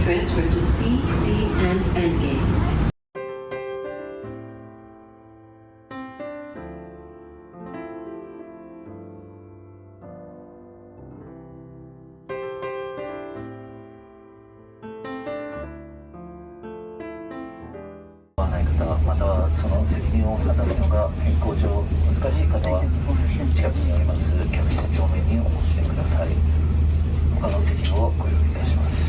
transfer to C, D, and N gates.ない方、またはその責任を果たすのが健康上難しい方は近くにあります客室乗務員にお申し出ください。他の席をご用意いたします。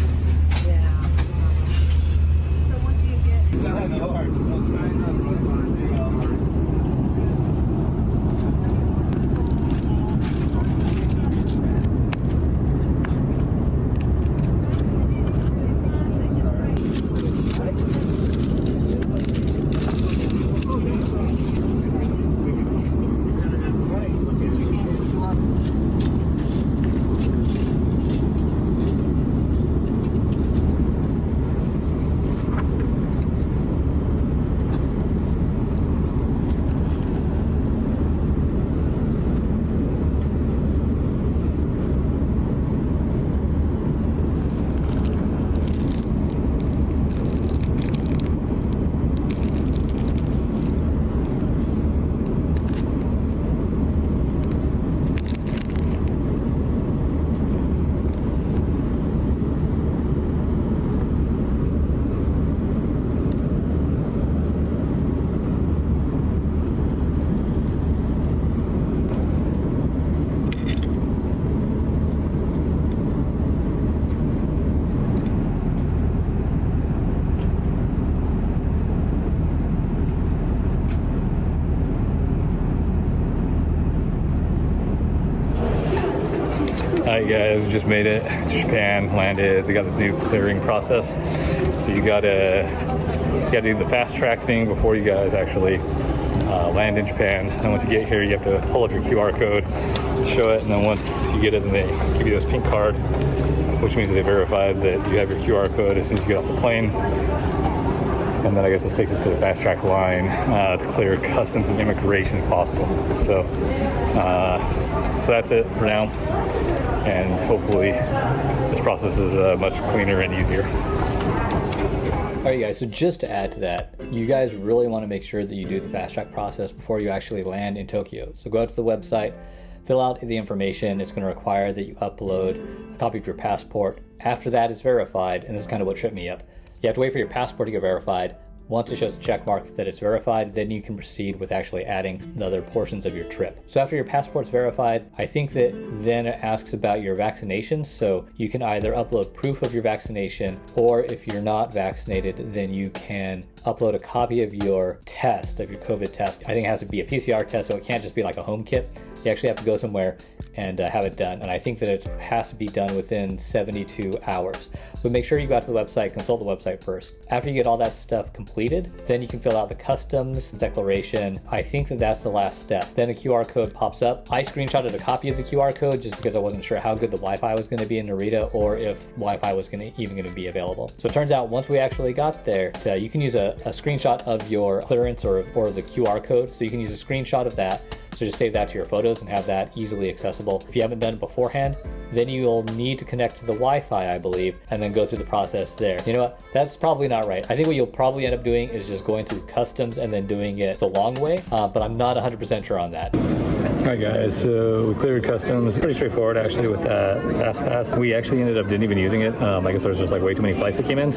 Alright guys, we just made it. Japan landed. They got this new clearing process. So you gotta do the fast track thing before you guys actually land in Japan. And once you get here, you have to pull up your QR code, show it, and then once you get it, then they give you this pink card, which means that they verified that you have your QR code as soon as you get off the plane. And then I guess this takes us to the fast track line to clear customs and immigration if possible. So that's it for now. And hopefully this process is much cleaner and easier. Alright guys, so just to add to that, you guys really want to make sure that you do the fast track process before you actually land in Tokyo. So go out to the website, fill out the information. It's going to require that you upload a copy of your passport. After that is verified, and this is kind of what tripped me up, you have to wait for your passport to get verified. Once it shows the check mark that it's verified, then you can proceed with actually adding the other portions of your trip. So after your passport's verified, I think that then it asks about your vaccinations. So you can either upload proof of your vaccination, or if you're not vaccinated, then you can upload a copy of your test, of your COVID test. I think it has to be a PCR test, so it can't just be like a home kit. You actually have to go somewhere and have it done. And I think that it has to be done within 72 hours. But make sure you go out to the website, consult the website first. After you get all that stuff completed, then you can fill out the customs declaration. I think that that's the last step. Then a QR code pops up. I screenshotted a copy of the QR code just because I wasn't sure how good the Wi-Fi was going to be in Narita, or if Wi-Fi was even going to be available. So it turns out once we actually got there, you can use a screenshot of your clearance or the QR code. So you can use a screenshot of that. So just save that to your photos and have that easily accessible. If you haven't done it beforehand, then you'll need to connect to the Wi-Fi, I believe, and then go through the process there. You know what? That's probably not right. I think what you'll probably end up doing is just going through customs and then doing it the long way, but I'm not 100% sure on that. Alright guys, so we cleared customs. Pretty straightforward actually with that fast pass. We actually ended up didn't even using it. I guess there was just like way too many flights that came in.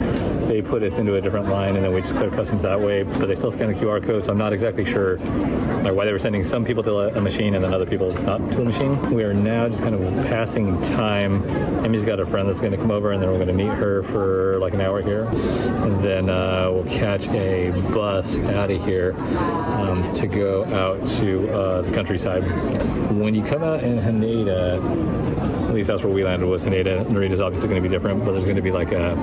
They put us into a different line and then we just cleared customs that way, but they still scan the QR code, so I'm not exactly sure like why they were sending some people to a machine and then other people not to a machine. We are now just kind of passing time. Emmy's got a friend that's going to come over, and then we're going to meet her for like an hour here, and then we'll catch a bus out of here to go out to the countryside. When you come out in Haneda, at least that's where we landed, was Haneda. Narita's obviously going to be different, but there's going to be like a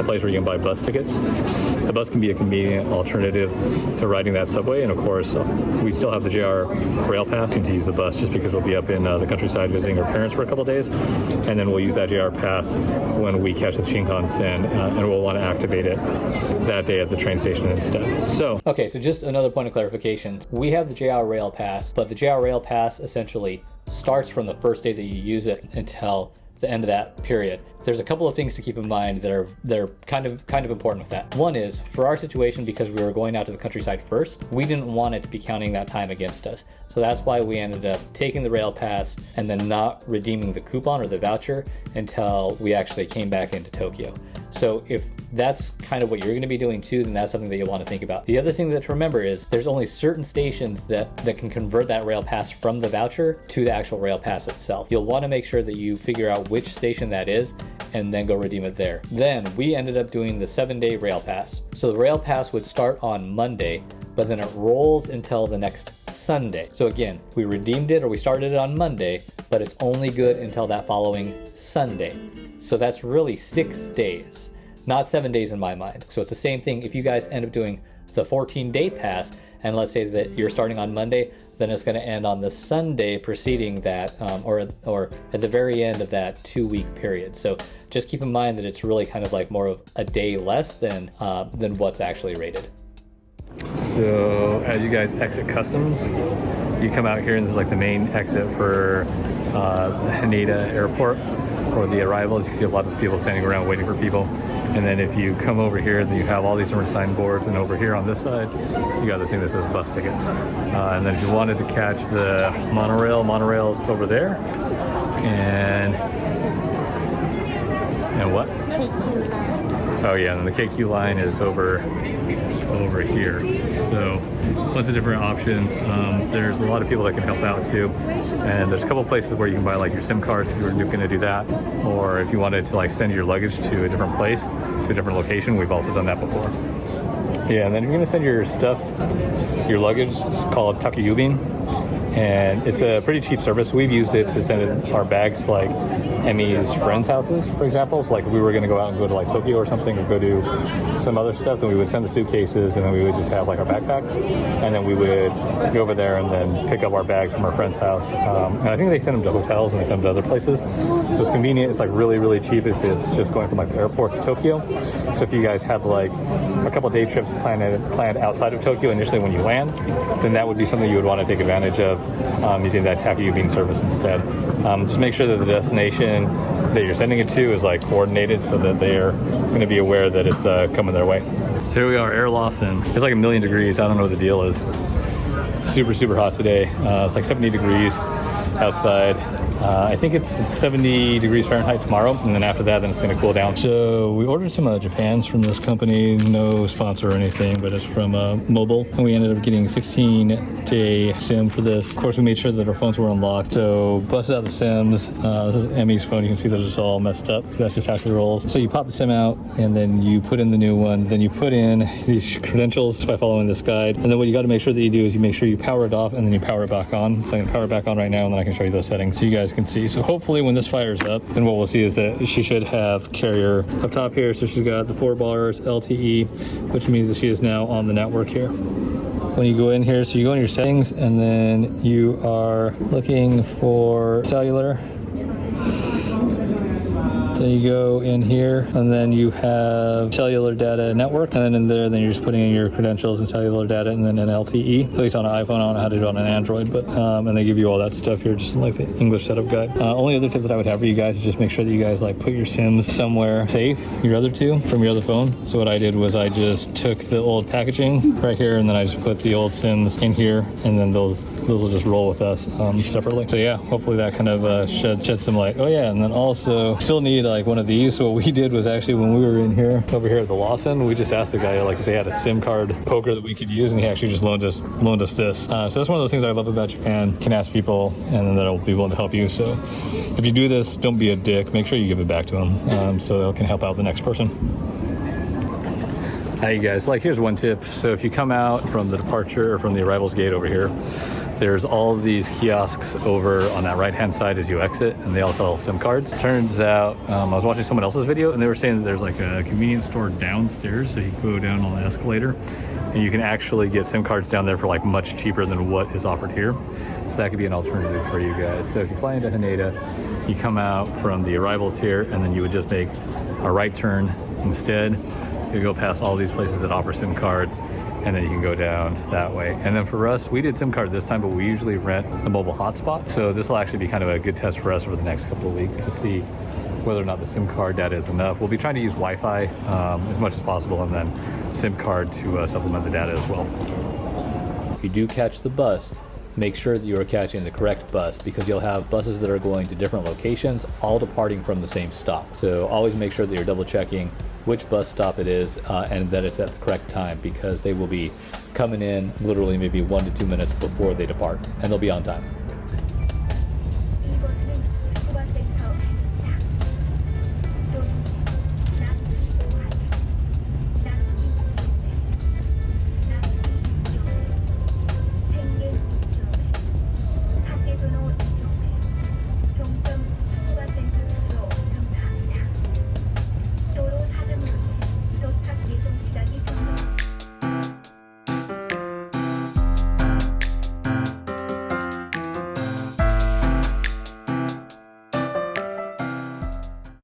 place where you can buy bus tickets. The bus can be a convenient alternative to riding that subway, and of course we still have the JR Rail Pass to use the bus just because we'll be up in the countryside visiting our parents for a couple days, and then we'll use that JR Pass when we catch the Shinkansen, and we'll want to activate it that day at the train station instead. So okay, so just another point of clarification. We have the JR Rail Pass, but the JR Rail Pass essentially starts from the first day that you use it until the end of that period. there's a couple of things to keep in mind that are kind of important with that. One is, for our situation, because we were going out to the countryside first, we didn't want it to be counting that time against us. So that's why we ended up taking the rail pass and then not redeeming the coupon or the voucher until we actually came back into Tokyo. So if that's kind of what you're going to be doing too, then that's something that you'll want to think about. The other thing that to remember is there's only certain stations that can convert that rail pass from the voucher to the actual rail pass itself. You'll want to make sure that you figure out which station that is and then go redeem it there. Then we ended up doing the 7-day rail pass. So the rail pass would start on Monday, but then it rolls until the next Sunday. So again, we redeemed it or we started it on Monday, but it's only good until that following Sunday. So that's really 6 days, not 7 days in my mind. So it's the same thing if you guys end up doing the 14-day pass, and let's say that you're starting on Monday, then it's going to end on the Sunday preceding that, or at the very end of that 2-week period. So just keep in mind that it's really kind of like more of a day less than what's actually rated. So as you guys exit customs, you come out here and this is like the main exit for Haneda Airport for the arrivals. You see a lot of people standing around waiting for people. And then if you come over here, then you have all these different signboards, and over here on this side, you got this thing that says bus tickets. And then if you wanted to catch the monorail is over there. And what? Oh yeah, and the KQ line is over here. So lots of different options. There's a lot of people that can help out too, and there's a couple places where you can buy like your SIM cards if you were going to do that, or if you wanted to like send your luggage to a different place, to a different location. We've also done that before. Yeah, and then if you're going to send your stuff, your luggage, it's called Takayubin, and it's a pretty cheap service. We've used it to send our bags to like Emmy's friends' houses, for example. So like if we were going to go out and go to like Tokyo or something, or go do some other stuff, then we would send the suitcases, and then we would just have like our backpacks, and then we would go over there and then pick up our bags from our friend's house. And I think they send them to hotels and they send them to other places. So it's convenient. It's like really, really cheap if it's just going from like the airport to Tokyo. So if you guys have like a couple day trips planned outside of Tokyo initially when you land, then that would be something you would want to take advantage of, using that Takayubin service instead. Just make sure that the destination that you're sending it to is like coordinated so that they are going to be aware that it's coming their way. So here we are, Air Lawson. It's like 1,000,000 degrees. I don't know what the deal is. It's super, super hot today. It's like 70 degrees outside. I think it's 70 degrees Fahrenheit tomorrow, and then after that, then it's going to cool down. So we ordered some Japans from this company, no sponsor or anything, but it's from Mobile, and we ended up getting 16-day SIM for this. Of course, we made sure that our phones were unlocked, so busted out the SIMs. This is Emmy's phone. You can see that it's all messed up, because that's just how she rolls. So you pop the SIM out, and then you put in the new one, then you put in these credentials by following this guide, and then what you got to make sure that you do is you make sure you power it off, and then you power it back on. So I'm going to power it back on right now, and then I can show you those settings so you guys can see. So hopefully when this fires up, then what we'll see is that she should have carrier up top here. So she's got the 4 bars LTE, which means that she is now on the network here. When you go in here, so you go in your settings, and then you are looking for cellular. Then you go in here, and then you have cellular data network, and then in there, then you're just putting in your credentials and cellular data, and then an LTE. At least on an iPhone, I don't know how to do it on an Android, but and they give you all that stuff here, just like the English setup guide. Only other tip that I would have for you guys is just make sure that you guys like put your SIMs somewhere safe, your other two, from your other phone. So what I did was I just took the old packaging right here, and then I just put the old SIMs in here, and then those will just roll with us separately. So yeah, hopefully that kind of shed some light. Oh yeah, and then also still need like one of these. So what we did was actually when we were in here, over here at the Lawson, we just asked the guy like if they had a SIM card poker that we could use, and he actually just loaned us this. So that's one of those things I love about Japan. You can ask people, and then they'll be willing to help you. So if you do this, don't be a dick. Make sure you give it back to them, so it can help out the next person. Hi you guys, like here's one tip. So if you come out from the departure or from the arrivals gate over here, there's all of these kiosks over on that right hand side as you exit, and they all sell SIM cards. Turns out I was watching someone else's video, and they were saying that there's like a convenience store downstairs, so you can go down on the escalator and you can actually get SIM cards down there for like much cheaper than what is offered here. So that could be an alternative for you guys. So if you fly into Haneda, you come out from the arrivals here, and then you would just make a right turn instead. You go past all these places that offer SIM cards, and then you can go down that way. And then for us, we did SIM cards this time, but we usually rent the mobile hotspot. So this will actually be kind of a good test for us over the next couple of weeks to see whether or not the SIM card data is enough. We'll be trying to use Wi-Fi as much as possible, and then SIM card to supplement the data as well. If you do catch the bus, make sure that you are catching the correct bus, because you'll have buses that are going to different locations, all departing from the same stop. So always make sure that you're double checking which bus stop it is and that it's at the correct time, because they will be coming in literally maybe 1 to 2 minutes before they depart, and they'll be on time.